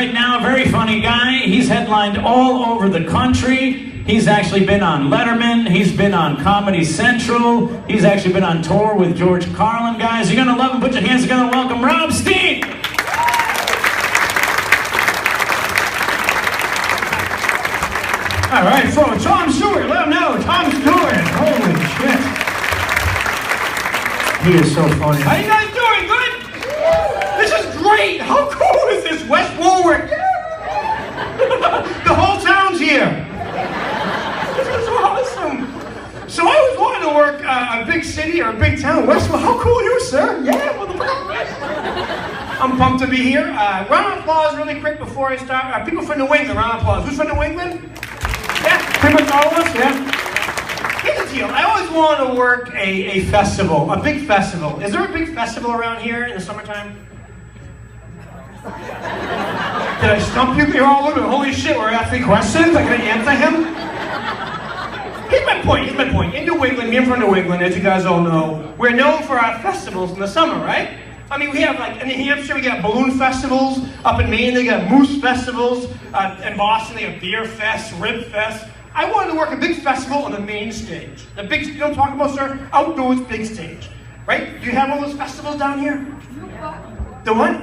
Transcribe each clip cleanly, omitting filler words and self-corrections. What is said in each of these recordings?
right now, a very funny guy. He's headlined all over the country. He's actually been on Letterman. He's been on Comedy Central. He's actually been on tour with George Carlin. Guys, you're gonna love him. Put your hands together and welcome Rob Steen. All right, so Tom Stewart, let him know. Tom Stewart, holy shit. He is so funny. How you guys doing? Good? This is great. How cool is this? West Warwick. The whole town's here. This is awesome. So I always wanted to work a big city or a big town. West Warwick, how cool are you, sir? Yeah, I'm pumped to be here. Round of applause really quick before I start. People from New England, round of applause. Who's from New England? Yeah, pretty much all of us, yeah. Here's the deal. I always wanted to work a festival, a big festival. Is there a big festival around here in the summertime? Did I stump you? You're all looking, holy shit, we're asking questions? I gotta answer him? Here's my point. In New England, me from New England, as you guys all know, we're known for our festivals in the summer, right? I mean, we have like, in New Hampshire, we got balloon festivals. Up in Maine, they got moose festivals. In Boston, they have beer fest, rib fest. I wanted to work a big festival on the main stage. The big, you know what I'm talking about, sir? Outdoors big stage, right? Do you have all those festivals down here? Newport. The what?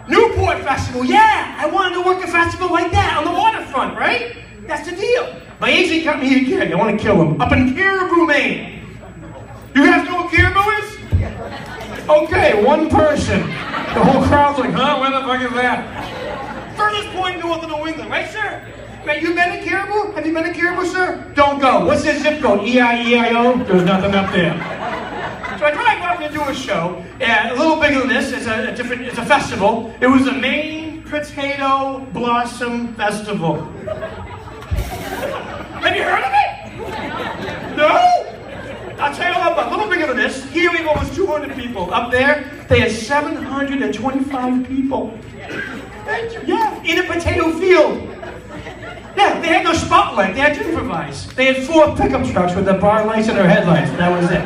Newport Festival, yeah! I wanted to work a festival like that on the waterfront, right? That's the deal. My agent got me again. I want to kill him. Up in Caribou, Maine. You guys know what Caribou is? Okay, one person. The whole crowd's like, huh? Where the fuck is that? Furthest point north of New England, right, sir? Man, you been to Caribou? Have you been to Caribou, sir? Don't go. What's the zip code? E-I-E-I-O? There's nothing up there. So I drive up to do a show, a little bigger than this. It's a festival. It was the Maine Potato Blossom Festival. Have you heard of it? No? I'll tell you a little bigger than this. Here we go, almost 200 people. Up there, they had 725 people. Yeah, in a potato field. Yeah, they had no spotlight. They had to improvise. They had 4 pickup trucks with the bar lights and their headlights. That was it.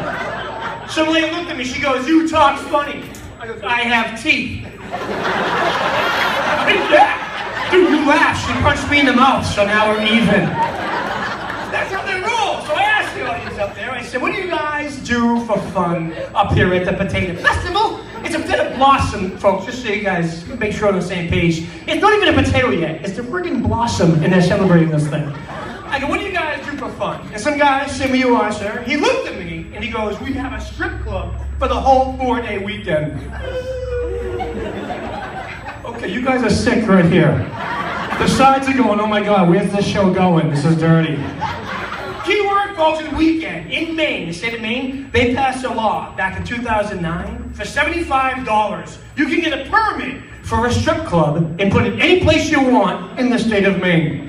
Some lady looked at me. She goes, "You talk funny." I go, "I have teeth." Yeah. Dude, you laughed. She punched me in the mouth, so now we're even. That's how they roll. So I asked the audience up there, I said, "What do you guys do for fun up here at the Potato Festival?" It's a potato blossom, folks, just so you guys make sure we're on the same page. It's not even a potato yet. It's the friggin' blossom, and they're celebrating this thing. I go, "What do you guys do for fun?" And some guy said, "Well, you are, sir." He looked at me, and he goes, "We have a strip club for the whole 4-day weekend." Okay, you guys are sick right here. The sides are going, "Oh my God, where's this show going? This is dirty." Keyword, folks, is weekend. In Maine, the state of Maine, they passed a law back in 2009. For $75, you can get a permit for a strip club and put it any place you want in the state of Maine.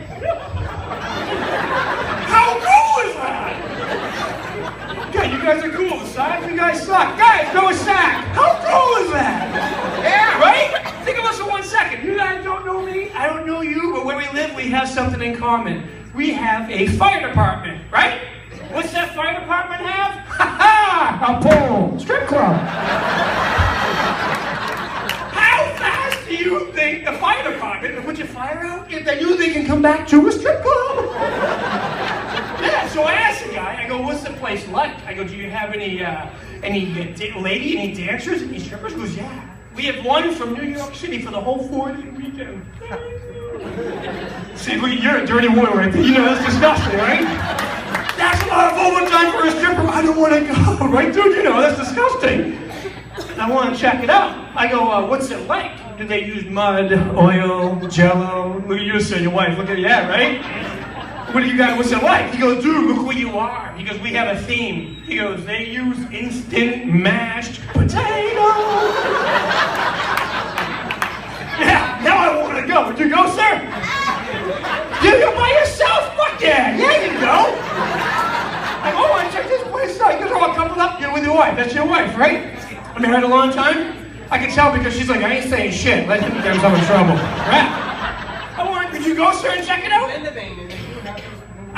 How cool is that? Okay, you guys are cool. The sides, you guys suck. Guys, go a sack. How cool is that? Yeah, right? Think of us for 1 second. You guys don't know me, I don't know you, but where we live, we have something in common. We have a fire department, right? What's that fire department have? Ha-ha! A pool. Strip club. How fast do you think the fire department will put your fire out if they knew they can come back to a strip club? Yeah, so I asked the guy, I go, "What's the place like?" I go, "Do you have any dancers, any strippers?" He goes, "Yeah. We have one from New York City for the whole 4-day weekend." See, look, you're a dirty woman right there. You know, that's disgusting, right? That's a lot of overtime for a stripper. I don't want to go, right, dude? You know, that's disgusting. I want to check it out. I go, "What's it like? Do they use mud, oil, jello?" Look at you, sir, your wife. Look at yeah, right? "What do you guys, what's it like?" He goes, "Dude, look where you are." He goes, "We have a theme." He goes, "They use instant mashed potatoes." Yeah, now I want to go. Would you go, sir? You go by yourself? Fuck yeah. Yeah, you go. I go, "Oh, I check this place out." You guys are all coupled up. You're with your wife. That's your wife, right? I mean, had a long time? I can tell because she's like, "I ain't saying shit. Let's get I'm in trouble." Right? Could you go, sir, and check it out?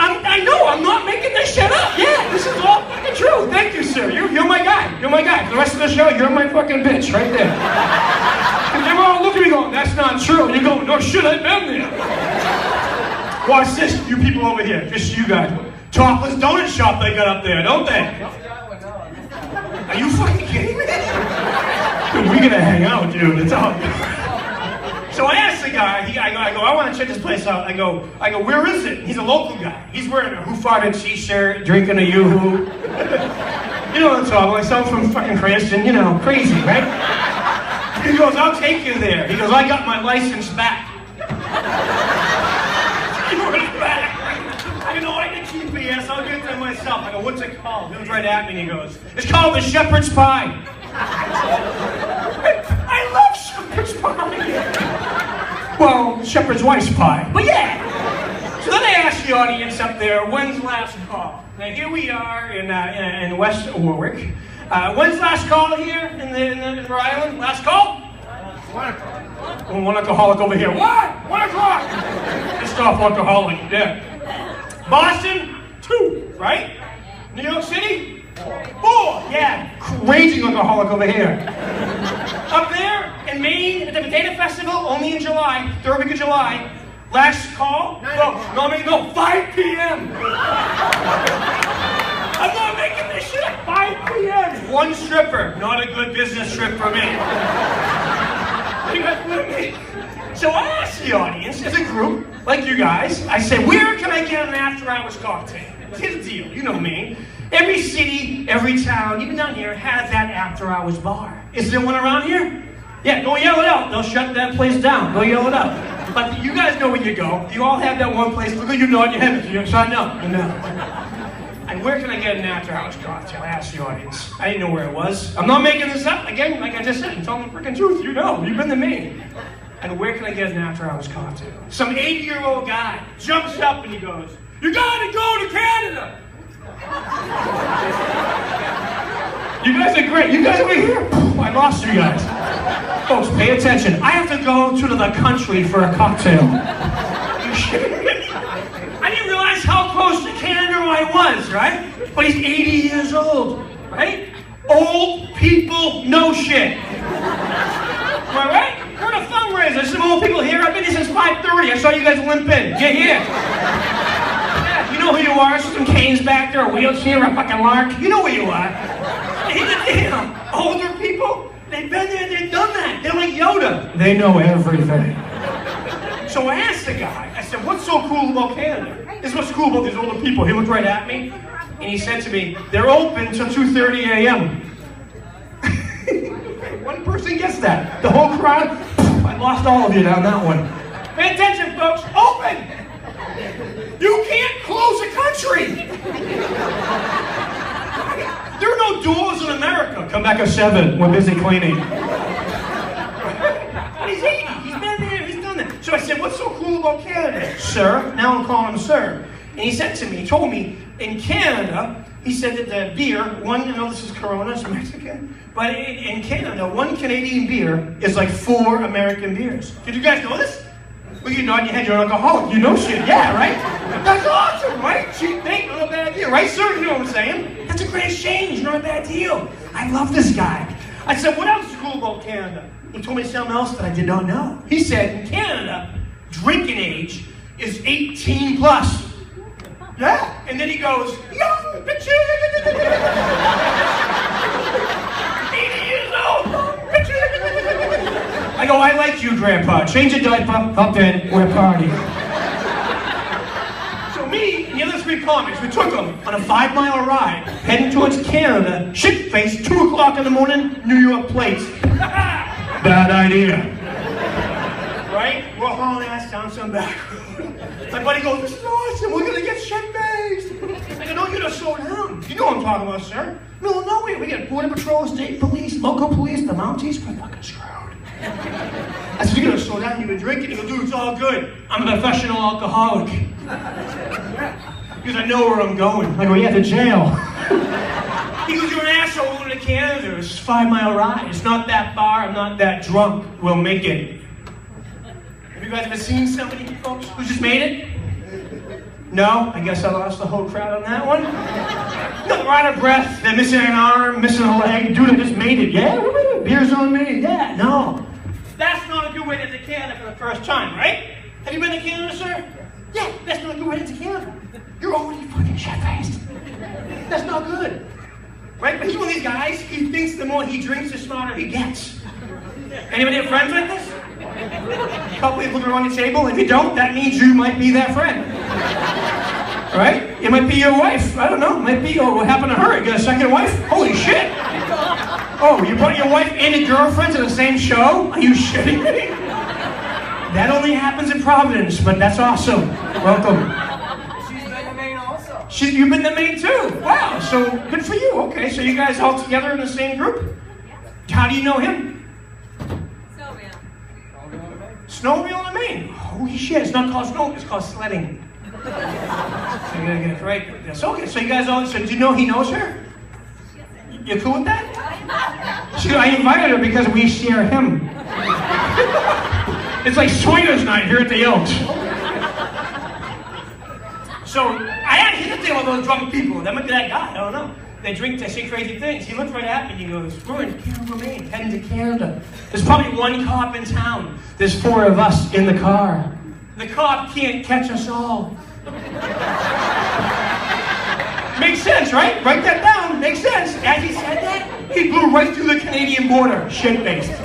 I know, I'm not making this shit up. Yeah, this is all fucking true. Thank you, sir. You're my guy. You're my guy. For the rest of the show, you're my fucking bitch right there. And they were all looking at me going, that's not true. And you go, no shit, I've been there. Watch this, you people over here. Just you guys. Topless donut shop they got up there, don't they? Are you fucking kidding me? Dude, we're gonna hang out, dude. It's all good. So I asked the guy, I go, I want to check this place out. I go, where is it? He's a local guy. He's wearing a Who Farted t-shirt, drinking a Yoo-Hoo. You know what I'm talking about? I saw him from fucking Cranston, you know, crazy, right? He goes, I'll take you there. He goes, I got my license back. I know, I did GPS, I'll get there myself. I go, what's it called? He comes right at me and he goes, it's called the shepherd's pie. I love shepherd's pie. Well, shepherd's wife's pie. But yeah. So then I asked the audience up there, when's last call? Now here we are in West Warwick. When's last call here in Rhode Island? Last call? 1 o'clock. Oh, one alcoholic over here. What? 1 o'clock. Pissed off alcoholic. Yeah. Boston, 2, right? New York City, 4. Yeah. Raging alcoholic over here. Up there in Maine at the Potato Festival, only in July, 3rd week of July. Last call? No, 5 p.m. I'm not making this shit up. 5 p.m. One stripper. Not a good business trip for me. You guys with me? So I asked the audience, as a group, like you guys, I said, where can I get an after-hours cocktail? Here's the deal, you know me. Every city, every town, even down here, has that after-hours bar. Is there one around here? Yeah, go yell it out. They'll shut that place down. Go yell it out. But you guys know where you go. You all have that one place. Look at you nod your head. So I know. I know. And where can I get an after-hours cocktail? I asked the audience. I didn't know where it was. I'm not making this up. Again, like I just said, I'm telling the freaking truth. You know. You've been to me. And where can I get an after-hours cocktail? Some 80-year-old guy jumps up and he goes, you gotta go to Canada! You guys are great. You guys over here. I lost you guys. Folks, pay attention. I have to go to the country for a cocktail. You shitting me? I didn't realize how close to Canada I was, right? But he's 80 years old, right? Old people know shit. Am I right? We're in a fundraiser. There's some old people here. I've been here since 5:30. I saw you guys limp in. Get here. Yeah, you know who you are. Some canes back there, a wheelchair, a fucking lark. You know who you are. Damn. Older people, they've been there, they've done that. They're like Yoda. They know everything. So I asked the guy, I said, what's so cool about Canada? This is what's cool about these older people. He looked right at me, and he said to me, they're open till 2:30 a.m. One person gets that. The whole crowd, I lost all of you down that one. Pay attention, folks. Open! You can't close a country! There are no doors in America. Come back at 7. We're busy cleaning. But he's 80. He's been there. He's done that. So I said, what's so cool about Canada? Sir. Now I'm calling him sir. And he said to me, he told me, in Canada, he said that the beer, I know this is Corona, it's Mexican, but in Canada, 1 Canadian beer is like 4 American beers. Did you guys know this? Well, you nod your head, you're an alcoholic. You know shit, yeah, right? That's awesome, right? Cheap thing, not a bad deal, right, sir? You know what I'm saying? That's a great exchange, not a bad deal. I love this guy. I said, what else is cool about Canada? He told me something else that I did not know. He said, in Canada, drinking age is 18 plus. Yeah. And then he goes, young bitches! 80 years old, young bitches! I go, I like you, Grandpa. Change your diaper, hop in, we're partying. So me and the other 3 comics, we took them on a 5-mile ride, heading towards Canada, shit-faced, 2 o'clock in the morning, New York plates. Bad idea. Right? We're hauling ass down some back road. My buddy goes, this is awesome, we're gonna get shit-faced. I go, no, you gotta slow down. You know what I'm talking about, sir. No, we get Border Patrol, State Police, local police, the Mounties, we're fucking screwed. I said, you gotta slow down, you've been drinking. He goes, dude, it's all good. I'm a professional alcoholic. Because I know where I'm going. I go, yeah, to jail. He goes, you're an asshole going to Canada. It's a 5-mile ride. It's not that far, I'm not that drunk. We'll make it. Have you guys ever seen somebody, folks, who just made it? No? I guess I lost the whole crowd on that one. No, they're out of breath. They're missing an arm, missing a leg. Dude, I just made it. Yeah? Beer's on me. Yeah. No. That's not a good way to enter Canada for the first time, right? Have you been to Canada, sir? Yeah, that's not a good way to enter Canada. You're already fucking shit-faced. That's not good. Right? But he's one of these guys, he thinks the more he drinks, the smarter he gets. Anybody have friends like this? A couple of looking around the table. If you don't, that means you might be that friend. Right? It might be your wife. I don't know. It might be, oh, what happened to her? You got a second wife? Holy shit! Oh, you brought your wife and your girlfriend to the same show? Are you shitting me? That only happens in Providence, but that's awesome. Welcome. She's been to Maine also. You've been to Maine too? Wow, so good for you. Okay, so you guys all together in the same group? How do you know him? Snowmobile in Maine. Holy shit, it's not called snow, it's called sledding. So you gotta get it right. That's okay. So you guys all, so do you know he knows her? You cool with that? I invited her because we share him. It's like swingers night here at the Elks. So I had hit the thing with those drunk people. That might be that guy, I don't know. They drink, they say crazy things. He looked right at me and he goes, we're in Canada, Maine, heading to Canada. There's probably one cop in town. There's 4 of us in the car. The cop can't catch us all. Makes sense, right? Write that down. Makes sense. As he said that, he blew right through the Canadian border, shit-faced.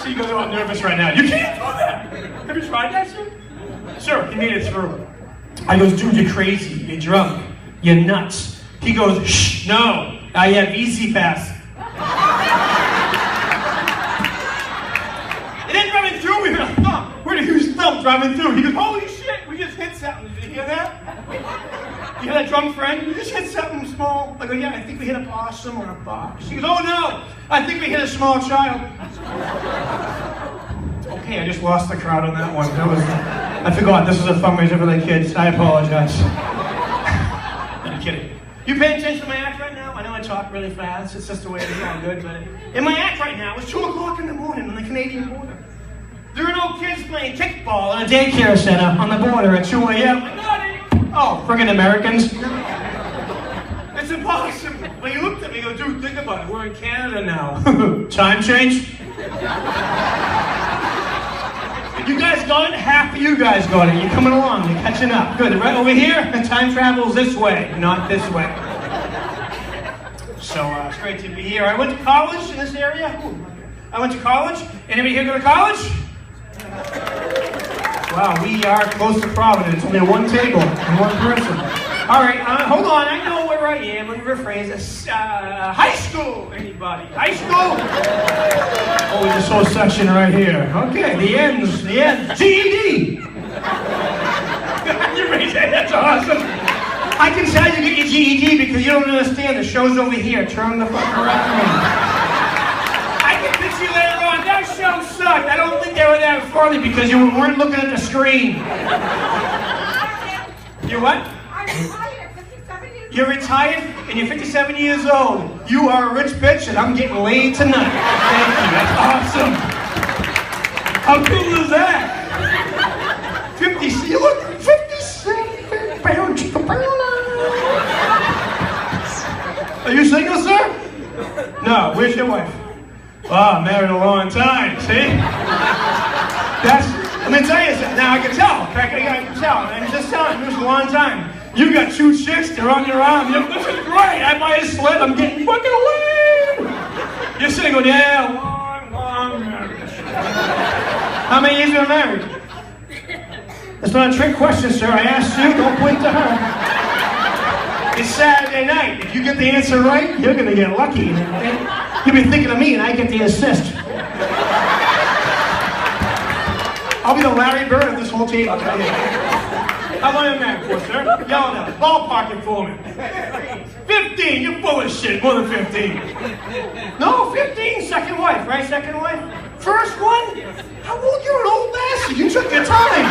So he goes, oh, I'm nervous right now. You can't do that. Have you tried that, sir? Sir, he made it through. I goes, dude, you're crazy. You're drunk. You're nuts. He goes, shh, no, I have Easy Pass. And then driving through, we heard a thump. We heard a huge thump driving through. He goes, holy shit, we just hit something. Did you hear that? You hear that drunk friend? We just hit something small. I go, yeah, I think we hit a possum or a box. He goes, oh no, I think we hit a small child. Okay, I just lost the crowd on that one. I forgot, this is a fundraiser for the kids. I apologize. I'm kidding. You paying attention to my act right now? I know I talk really fast. It's just the way it is, all good. But in my act right now, it's 2 o'clock in the morning on the Canadian border. There are no kids playing kickball in a daycare center on the border at 2 a.m. Oh, friggin' Americans. It's impossible. But he looked at me and goes, dude, think about it. We're in Canada now. Time change? You guys got it? Half of you guys got it. You're coming along. You're catching up. Good. Right over here, and time travels this way, not this way. So it's great to be here. I went to college in this area. Ooh, I went to college. Anybody here go to college? Wow, we are close to Providence. Only one table and one person. All right, hold on. I know where I am. Let me rephrase this. High school, anybody? High school? Oh, this whole section right here. Okay, the ends. GED. You raise that. That's awesome. I can tell you get your GED because you don't understand. The show's over here. Turn the fuck around. I can picture you later on. That show sucked. I don't think they were that funny because you weren't looking at the screen. You what? You're retired and you're 57 years old. You are a rich bitch and I'm getting laid tonight. Thank you. That's awesome. How cool is that? 50, you look 57 pounds. Are you single, sir? No. Where's your wife? Oh, married a long time. See? Let me tell you something. Now I can tell. I can tell. I'm just telling you, this is a long time. You got 2 chicks, they're on your arm. This is great. I buy a sled, I'm getting fucking away. You're sitting going, yeah, long marriage. How many years have you been married? That's not a trick question, sir. I asked you, don't point to her. It's Saturday night. If you get the answer right, you're going to get lucky. You'll be thinking of me and I get the assist. I'll be the Larry Bird of this whole team. How long are you married for, sir? Yell it out. Ballpark it for me. 15. You're full of shit. More than 15. No, 15. Second wife, right? Second wife. First one? How old? You're an old bastard. You took your time.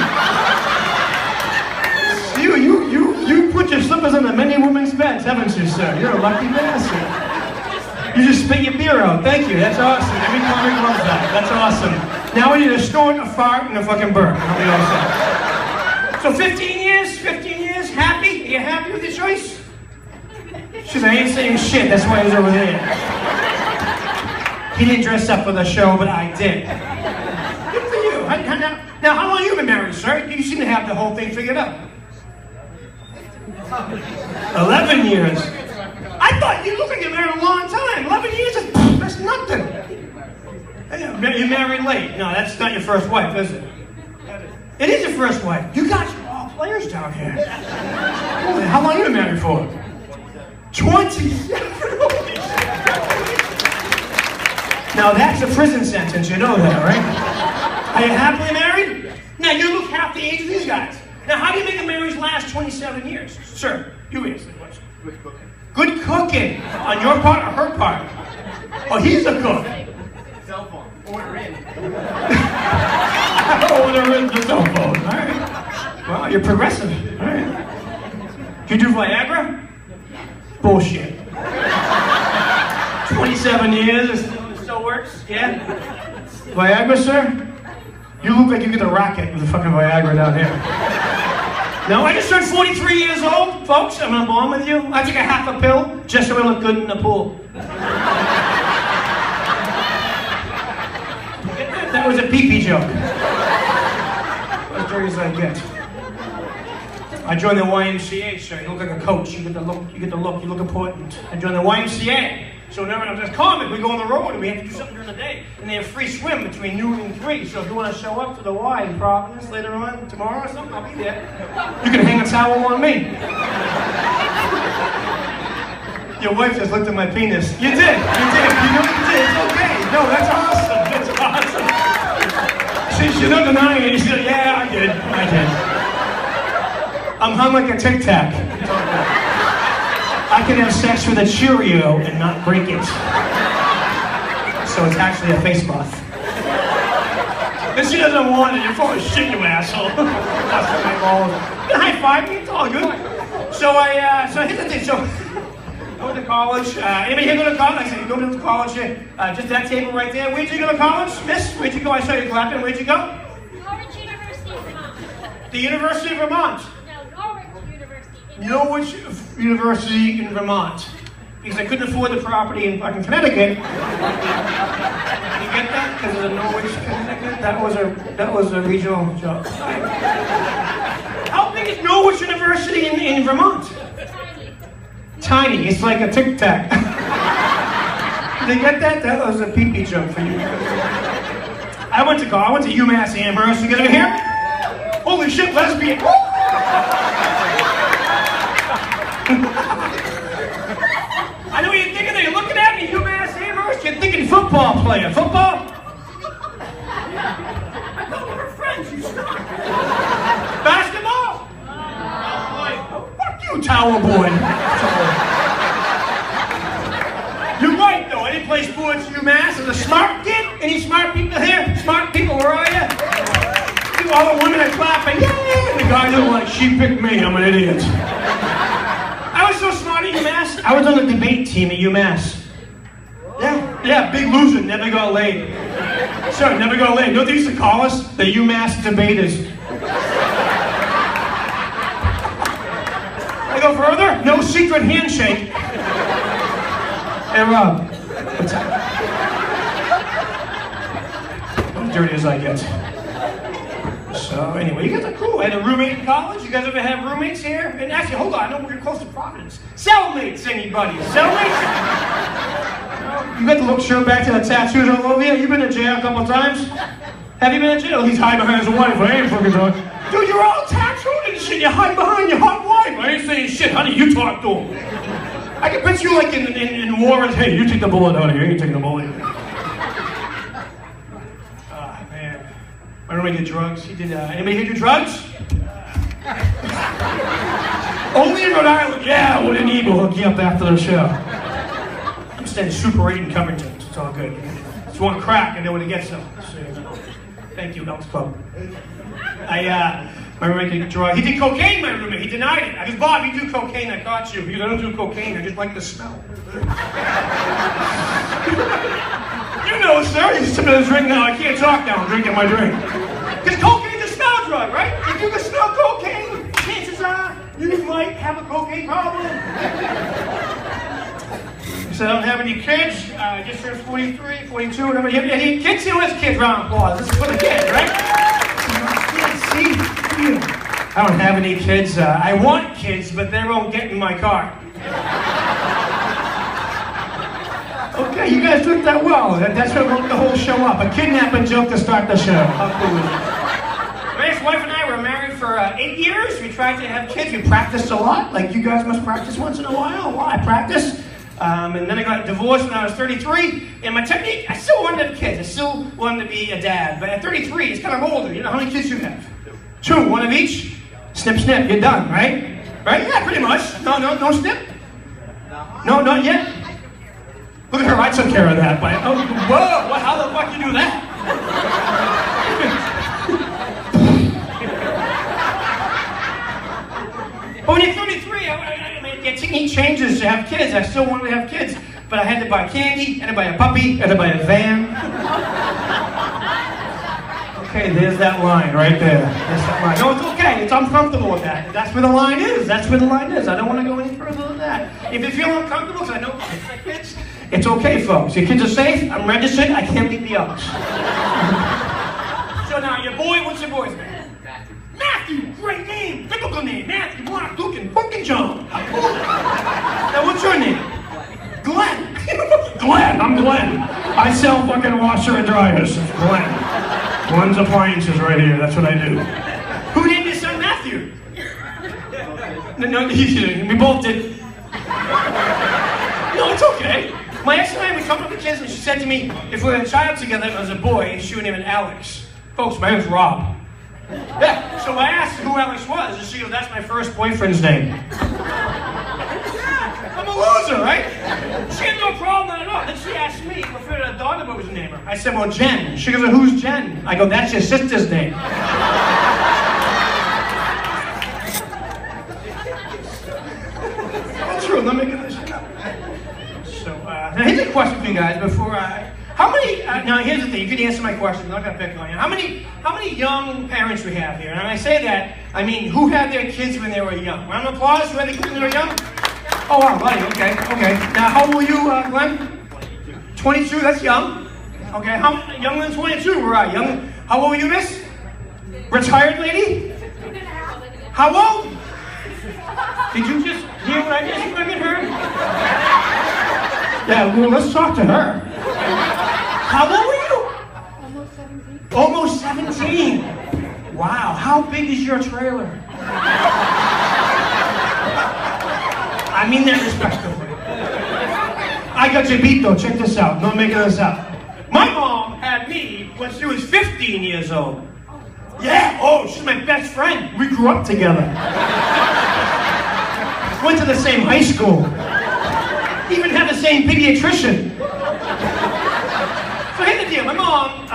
You put your slippers on the many women's beds, haven't you, sir? You're a lucky bastard. You just spit your beer out. Thank you. That's awesome. Every comic loves that. That's awesome. Now we need a snort, a fart, and a fucking burp. I'll be all set. So 15 years, happy? Are you happy with your choice? She said, I ain't saying shit, that's why he's over there. He didn't dress up for the show, but I did. Good for you. Now, how long have you been married, sir? You seem to have the whole thing figured out. 11 years. I thought you looked like you're married a long time. 11 years, that's nothing. You're married late. No, that's not your first wife, is it? It is your first wife. You guys are all players down here. How long have you been married for? 27. Now that's a prison sentence, you know that, right? Are you happily married? Now you look half the age of these guys. Now how do you make a marriage last 27 years? Sir, you answer the question. Good cooking. Good cooking. On your part or her part? Oh, he's a cook. Cell phone. Order in. Order in the cell phone. All right. Well, you're progressive. All right. You do Viagra? Bullshit. 27 years, it still works, yeah? Viagra, sir? You look like you get a rocket with a fucking Viagra down here. No, I just turned 43 years old, folks. I'm gonna bond with you. I took a half a pill just so I look good in the pool. That was a pee-pee joke. As dirty as I get. I joined the YMCA, sir. You look like a coach. You get the look. You look important. I joined the YMCA. So whenever it's common, we go on the road and we have to do something during the day. And they have free swim between noon and 3. So if you want to show up to the Y in Providence later on, tomorrow or something, I'll be there. You can hang a towel on me. Your wife just looked at my penis. You did. You did. You know you did. It's okay. No, that's awesome. That's awesome. See, she's not denying it. She said, yeah, I did. I'm hung like a Tic Tac. I can have sex with a Cheerio and not break it. So it's actually a face buff. And she doesn't want it. You're full of shit, you asshole. High five me. It's all good. So here's the thing. So I went to college. Anybody here go to college? I said, you go to college here. Just that table right there. Where'd you go to college, miss? Where'd you go? I saw you clapping. Where'd you go? Norwich University of Vermont. The University of Vermont. Norwich University in Vermont. Because I couldn't afford the property in fucking Connecticut. You get that? Because of the Norwich, Connecticut? That was a regional joke. How big is Norwich University in Vermont? Tiny. It's like a Tic Tac. Did you get that? That was a pee-pee joke for you. I went to UMass Amherst. You get over here? Holy shit, lesbian. I know what you're thinking. You're looking at me, UMass Amherst. You're thinking football player. Football? I thought we were friends. You suck. Basketball? Oh, fuck you, Tower Boy. You're right, though. I didn't play sports at UMass. As a smart kid. Any smart people here? Smart people, where are you? All the women are clapping. Yay! The guy looked like she picked me. I'm an idiot. I was so smart at UMass. I was on the debate team at UMass. Yeah, big loser, never got laid. Sorry, never got laid. You know what they used to call us? The UMass debaters. I go further? No secret handshake. Hey, Rob. What's up? I'm dirty as I get. So anyway, you guys are cool. I had a roommate in college. You guys ever have roommates here? And actually, hold on, I know we're close to Providence. Cellmates, anybody? Cellmates? You got the look shirt back to the tattoos all over you? You been in jail a couple times? Have you been in jail? He's hiding behind his wife. I ain't fucking talking. Dude, you're all tattooed and shit. You hide behind your hot wife. I ain't saying shit. Honey, you talk to him. I can picture you like in war. Hey, you take the bullet out of here. You ain't taking the bullet. My roommate did drugs. He did, anybody here do drugs? Only in Rhode Island. Yeah, what an evil. Hook you up after the show. I'm staying Super 8 in Covington. It's all good. Just one crack, I know where to get some. So, thank you, Elks Club. My roommate did drugs. He did cocaine, my roommate. He denied it. I said, Bob, you do cocaine, I caught you. Because I don't do cocaine, I just like the smell. You know, sir, you're sipping this drink now. I can't talk now. I'm drinking my drink. Because cocaine's a smell drug, right? If you can smell cocaine, Cookie problem. So I don't have any kids. Just turned 43, 42, whatever. Any kids? Who has kids? Round of applause. This is for the kids, right? See? I don't have any kids. I want kids, but they won't get in my car. Okay, you guys did that well. That's what wrote the whole show up. A kidnapping joke to start the show. How cool is it? My ex-wife and I were married for 8 years. We tried to have kids. We practiced a lot. Like you guys must practice once in a while. Well, I practiced. And then I got divorced when I was 33. And my technique, I still wanted to have kids. I still wanted to be a dad. But at 33, it's kind of older. You know how many kids you have? 2, 1 of each. Snip, snip, you're done, right? Right? Yeah, pretty much. No snip? No, not yet? Look at her, I took care of that. But, oh, whoa, how the fuck you do that? But when you're 33, it changes to have kids. I still wanted to have kids. But I had to buy candy, I had to buy a puppy, I had to buy a van. Okay, there's that line right there. There's that line. No, it's okay. I'm comfortable with that. That's where the line is. That's where the line is. I don't want to go any further than that. If you feel uncomfortable, because I know my kids, it's okay, folks. Your kids are safe. I'm registered. I can't leave the others. So now, your boy, what's your boy's name? Matthew. Great name. Typical name. Matthew, Mark, Luke, and fucking John. Now, what's your name? Glenn. Glenn. I'm Glenn. I sell fucking washer and dryers. Glenn. Glenn's Appliances right here. That's what I do. Who named his son Matthew? No, we both did. No, it's okay. My ex and I, we come up with kids, and she said to me, if we had a child together as a boy, she would name it Alex. Folks, my name's Rob. Yeah, so I asked who Alex was, and she goes, that's my first boyfriend's name. I'm a loser, right? She had no problem at all. Then she asked me if her daughter was a name. I said, well, Jen. She goes, well, who's Jen? I go, that's your sister's name. That's true, I'm making this shit up. So, now here's a question for you guys before how many, now here's the thing, you can answer my question, I'm not going to pick on you. How many young parents we have here? And when I say that, I mean, who had their kids when they were young? Round of applause, who had their kids when they were young? Oh, wow, buddy, okay. Now, how old were you, Glenn? 22, that's young. Okay, how younger than 22? Right, young. How old were you, miss? Retired lady? How old? Did you just hear what I just fucking heard? Yeah, well, let's talk to her. How old were you? Almost 17. Almost 17? Wow, how big is your trailer? I mean that respectfully. I got you beat though, check this out. No making this up. My mom had me when she was 15 years old. Yeah, oh, she's my best friend. We grew up together. Went to the same high school. Even had the same pediatrician. So here's the deal, my mom,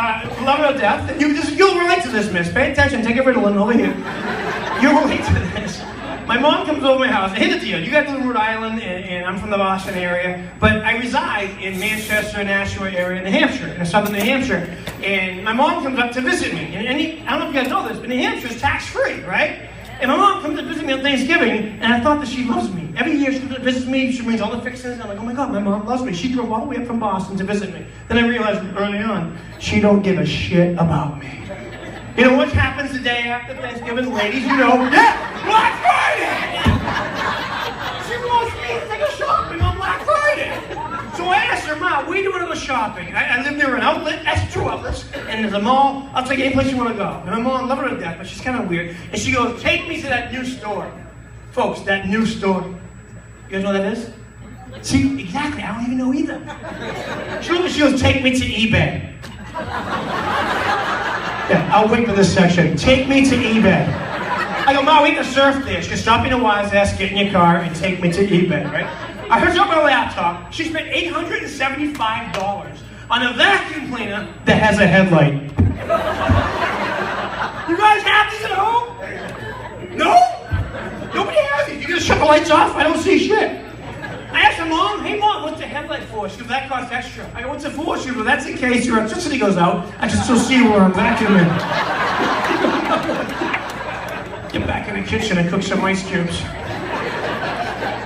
love her to death. You'll relate to this, miss. Pay attention, take a Ritalin over here. You'll relate to this. My mom comes over my house, and here's the deal, you guys live in Rhode Island, and I'm from the Boston area, but I reside in Manchester, Nashua area, New Hampshire, in southern New Hampshire, and my mom comes up to visit me, and I don't know if you guys know this, but New Hampshire is tax-free, right? And my mom comes to visit me on Thanksgiving, and I thought that she loves me. Every year she comes to visit me, she brings all the fixings, and I'm like, oh my God, my mom loves me. She drove all the way up from Boston to visit me. Then I realized early on, she don't give a shit about me. You know what happens the day after Thanksgiving, ladies? You know, yeah, Black Friday! She wants me to take her shopping on Black Friday. So I asked her, Ma, where do you want to go shopping? I live near an outlet, that's 2 outlets, and there's a mall. I'll take any place you want to go. And my mom, love her to death, but she's kind of weird. And she goes, take me to that new store. Folks, that new store. You guys know what that is? See, exactly, I don't even know either. She goes, take me to eBay. Yeah, I'll wait for this section. Take me to eBay. I go, Ma, we can surf there. She goes, stop being a wise ass, get in your car, and take me to eBay, right? I heard something on my laptop. She spent $875 on a vacuum cleaner that has a headlight. You guys have these at home? No? Nobody has these. You gonna shut the lights off? I don't see shit. I asked her, Mom, hey Mom, what's the headlight for? She goes, that costs extra. I go, what's it for? She goes, well, that's in case your electricity goes out. I can still see where I'm vacuuming. Get back in the kitchen and cook some ice cubes.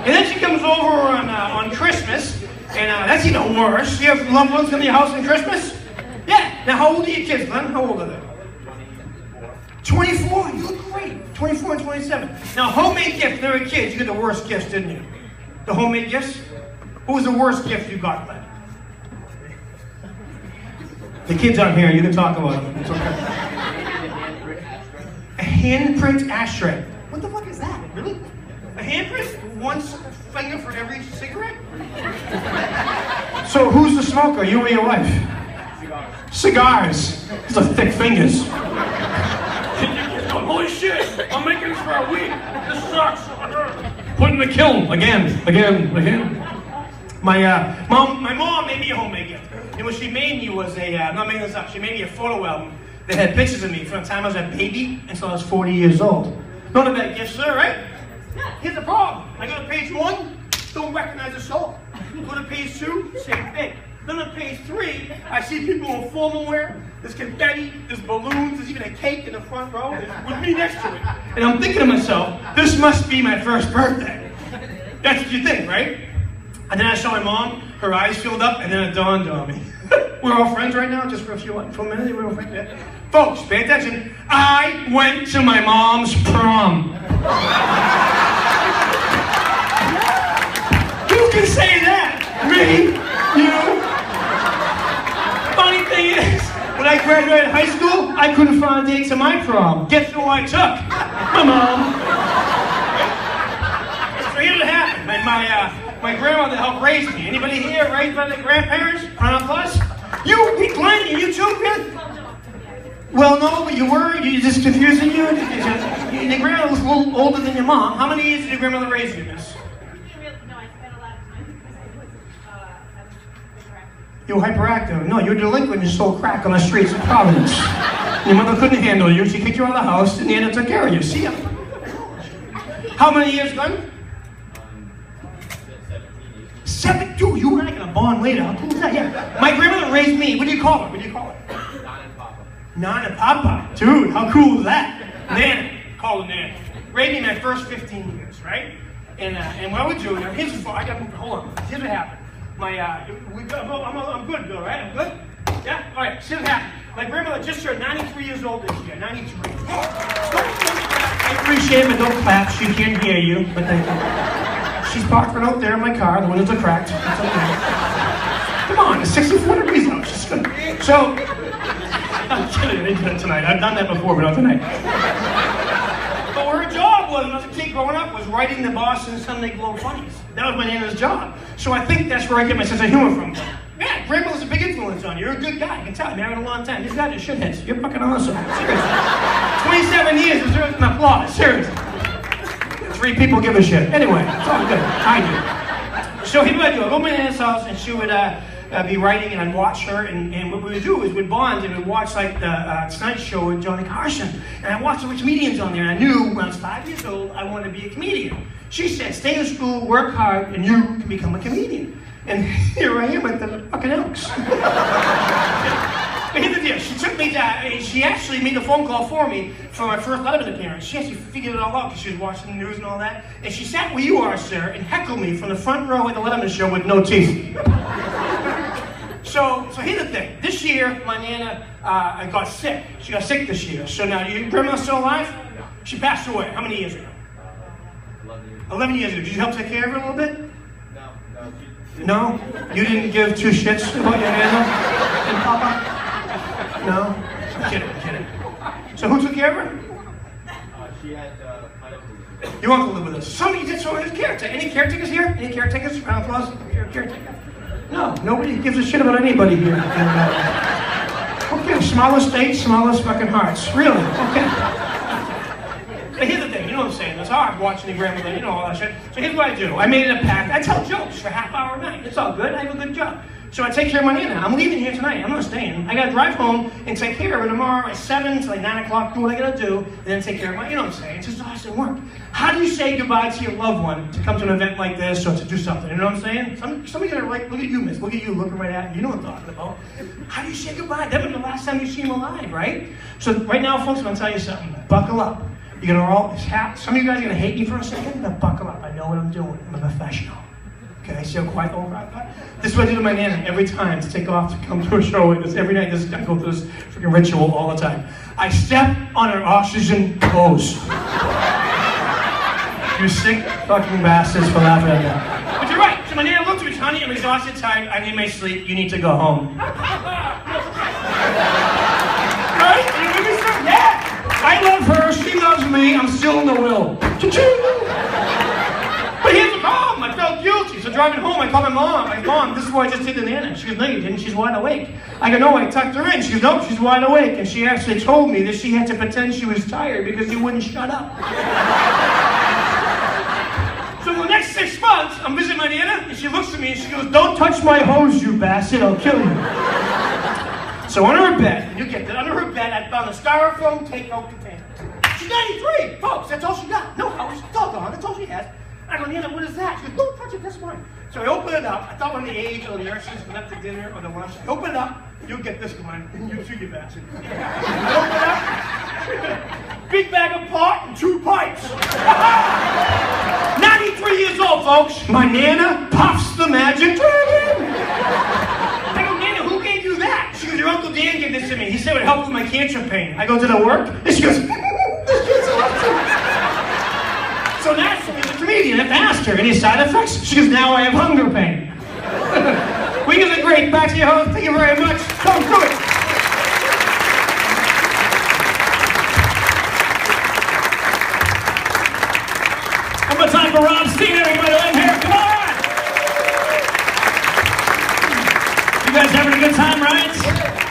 And then she comes over on Christmas, and that's even worse. You have loved ones come to your house on Christmas? Yeah. Now, how old are your kids, Glenn? How old are they? 24? You look great. 24 and 27. Now, homemade gift. They were kids. You got the worst gifts, didn't you? The homemade gifts? What was the worst gift you got, Glenn? The kids aren't here. You can talk about them. It's okay. A handprint ashtray. What the fuck is that? Really? A handprint? One finger for every cigarette? So who's the smoker? You or your wife? Cigars. Those are thick fingers. Holy shit! I'm making this for a week. This sucks. Put in the kiln again. My mom made me a homemade gift. And what she made me was I'm not making this up. She made me a photo album that had pictures of me from the time I was a baby until I was 40 years old. Not a bad gift, sir, right? Yeah. Here's the problem. I go to page 1, don't recognize the soul. Go to page 2, same thing. Then on page 3, I see people in formal wear. There's confetti, there's balloons, there's even a cake in the front row with me next to it. And I'm thinking to myself, this must be my first birthday. That's what you think, right? And then I saw my mom, her eyes filled up, and then it dawned on me. We're all friends right now, just for a minute, we're all friends. Yeah. Folks, pay attention. I went to my mom's prom. Who can say that? Me? You? Funny thing is, when I graduated high school, I couldn't find a date to my prom. Guess who I took? My mom. So here's what happened. My grandmother helped raise me. Anybody here raised by the grandparents? Round of applause. You, Glenn, you too, man? Well, no, but you were. You just confusing you. Your grandmother was a little older than your mom. How many years did your grandmother raise you, miss? No, I spent a lot of time because I was hyperactive. You were hyperactive. No, you were delinquent. You sold crack on the streets of Providence. Your mother couldn't handle you. She kicked you out of the house, and Nana took care of you. See ya. How many years, Glenn? 7. Dude, you and I gonna bond later. How cool is that? Yeah. My grandmother raised me. What do you call her? Nana and Papa. Nana and Papa. Dude, how cool is that? Nana. Call her Nana. Raised me my first 15 years, right? And what I would do, now here's the I got hold on. Here's what happened. I'm good, Bill, right? I'm good? Yeah? All right, here's what happened. My grandmother just turned 93 years old this year. 93. I appreciate it, but don't clap. She can't hear you, but thank you. She's parked right out there in my car. The windows are cracked. It's okay. Come on, it's 64 degrees out. She's good. So, I'm kidding. I didn't do that tonight. I've done that before, but not tonight. But where her job was when I was a kid growing up was writing the Boston Sunday Globe funnies. That was my Nana's job. So I think that's where I get my sense of humor from. Yeah, grandmother's a big influence on you. You're a good guy. I can tell. I've been married a long time. These guys are shitheads. You're fucking awesome. Seriously. 27 years deserves an applause. Seriously. 3 people give a shit. Anyway, it's all good. I do. So here's what I do. I go to my Nana's house, and she would be writing, and I'd watch her, and what we would do is we'd bond, and we'd watch like the Tonight Show with Johnny Carson, and I watched the comedians on there, and I knew when I was 5 years old, I wanted to be a comedian. She said, stay in school, work hard, and you can become a comedian. And here I am at the fucking Elks. But here's the deal. She took me to, she actually made a phone call for me for my first Letterman appearance. She actually figured it all out because she was watching the news and all that. And she sat where you are, sir, and heckled me from the front row at the Letterman show with no teeth. So here's the thing. This year, my Nana got sick. She got sick this year. So now, your grandma's still alive? She passed away. How many years ago? 11 years. 11 years ago. Did you help take care of her a little bit? No. No? You didn't give 2 shits about your Nana and Papa? No? I'm kidding. So who took care of her? She had my uncle. Your uncle lived with us. Somebody did so his caretaker. Any caretakers here? Any caretakers? Round of applause. Caretaker. No, nobody gives a shit about anybody here. Okay, smallest states, smallest fucking hearts. Really? Okay. But here's the thing, you know what I'm saying? It's hard watching your grandmother, you know all that shit. So here's what I do. I made it a pact. I tell jokes for a half hour a night. It's all good. I have a good job. So I take care of my Nana. I'm leaving here tonight. I'm not staying. I gotta drive home and take care of her tomorrow at 7 to like 9 o'clock, do what I gotta do, and then take care of my, you know what I'm saying? It's just awesome work. How do you say goodbye to your loved one to come to an event like this or to do something? You know what I'm saying? Some of you are like, look at you, miss. Look at you looking right at me. You know what I'm talking about. How do you say goodbye? That was the last time you see him alive, right? So right now, folks, I'm gonna tell you something. Buckle up. You're gonna all, some of you guys are gonna hate me for a second, but buckle up. I know what I'm doing. I'm a professional. Okay, so quiet, all right. This is what I do to my nana every time to take off to come to a show like this. Every night, I go through this freaking ritual all the time. I step on her oxygen hose. You sick fucking bastards for laughing at that. But you're right. So my nana looked at me, honey, I'm exhausted, tired, I need my sleep, you need to go home. Right? Yeah! I love her, she loves me, I'm still in the will. But here's the problem, I felt guilty. So driving home, I called my mom. I go, Mom, this is what I just did to Nana. She goes, no, you didn't, she's wide awake. I go, no, I tucked her in. She goes, no, she's wide awake. And she actually told me that she had to pretend she was tired because you wouldn't shut up. So for the next 6 months, I'm visiting my Nana, and she looks at me and she goes, don't touch my hose, you bastard, I'll kill you. So under her bed, you get that, under her bed, I found a styrofoam takeout container. She's 93, folks, that's all she got. No hose, it's all gone, that's all she has. I go, Nana, what is that? She goes, don't touch it, that's mine. So I open it up, I thought when the age of the nurses left the dinner or the lunch, I open it up, you'll get this one, you too, you bastard. I open it up, big bag of pot and 2 pipes. 93 years old, folks. My Nana puffs the magic dragon. I go, Nana, who gave you that? She goes, your Uncle Dan gave this to me. He said it would help with my cancer pain. I go, did it work? And she goes, this kid's awesome. So naturally, the comedian, I asked her, any side effects? She goes, now I have hunger pain. We guys are great. Back to your host. Thank you very much. Come through it. One more time for Rob Steen, everybody. Let him hear it. Come on! You guys having a good time, right?